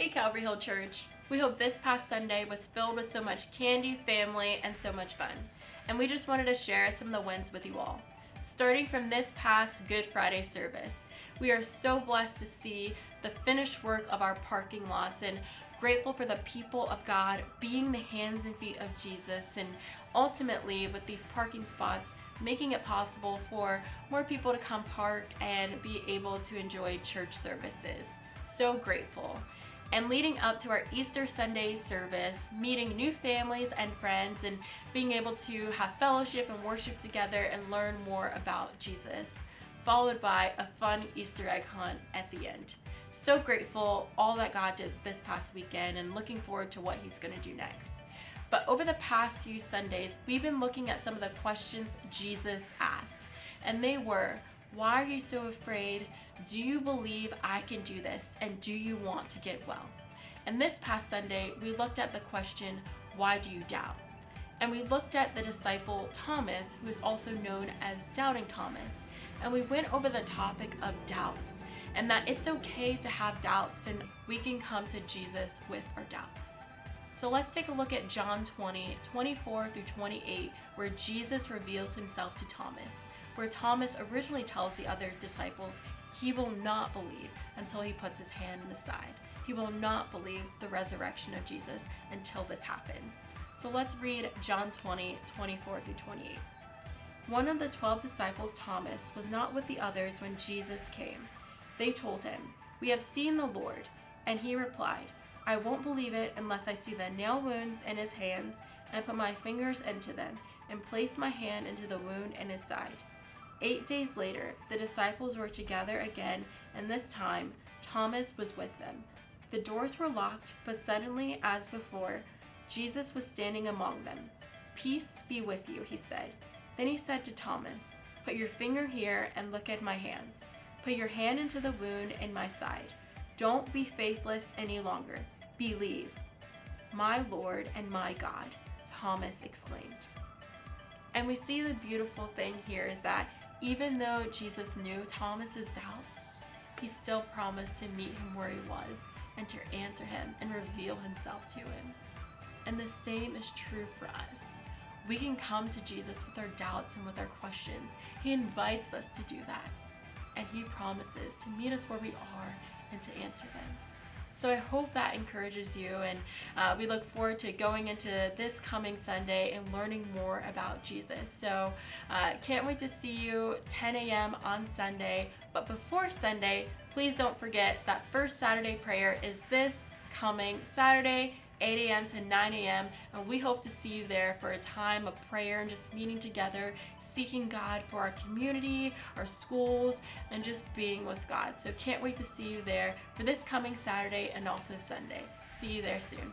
Hey Calvary Hill Church. We hope this past Sunday was filled with so much candy, family, and so much fun. And we just wanted to share some of the wins with you all. Starting from this past Good Friday service, we are so blessed to see the finished work of our parking lots and grateful for the people of God being the hands and feet of Jesus, and ultimately with these parking spots making it possible for more people to come park and be able to enjoy church services. So grateful. And leading up to our Easter Sunday service, meeting new families and friends and being able to have fellowship and worship together and learn more about Jesus, followed by a fun Easter egg hunt at the end. So grateful all that God did this past weekend and looking forward to what He's going to do next. But over the past few Sundays, we've been looking at some of the questions Jesus asked. And they were, why are you so afraid? Do you believe I can do this? And do you want to get well? And this past Sunday, we looked at the question, why do you doubt? And we looked at the disciple Thomas, who is also known as Doubting Thomas. And we went over the topic of doubts and that it's okay to have doubts and we can come to Jesus with our doubts. So let's take a look at John 20, 24 through 28, where Jesus reveals Himself to Thomas, where Thomas originally tells the other disciples he will not believe until he puts his hand in the side. He will not believe the resurrection of Jesus until this happens. So let's read John 20, 24 through 28. One of the 12 disciples, Thomas, was not with the others when Jesus came. They told him, "We have seen the Lord." And he replied, "I won't believe it unless I see the nail wounds in His hands and put my fingers into them and place my hand into the wound in His side." 8 days later, the disciples were together again, and this time Thomas was with them. The doors were locked, but suddenly, as before, Jesus was standing among them. "Peace be with you," He said. Then He said to Thomas, "Put your finger here and look at my hands. Put your hand into the wound in my side. Don't be faithless any longer. Believe." "My Lord and my God," Thomas exclaimed. And we see the beautiful thing here is that even though Jesus knew Thomas's doubts, He still promised to meet him where he was and to answer him and reveal Himself to him. And the same is true for us. We can come to Jesus with our doubts and with our questions. He invites us to do that. And He promises to meet us where we are and to answer them. So I hope that encourages you, and we look forward to going into this coming Sunday and learning more about Jesus. So can't wait to see you 10 a.m. on Sunday. But before Sunday, please don't forget that First Saturday Prayer is this coming Saturday, 8 a.m. to 9 a.m. And we hope to see you there for a time of prayer and just meeting together, seeking God for our community, our schools, and just being with God. So can't wait to see you there for this coming Saturday and also Sunday. See you there soon.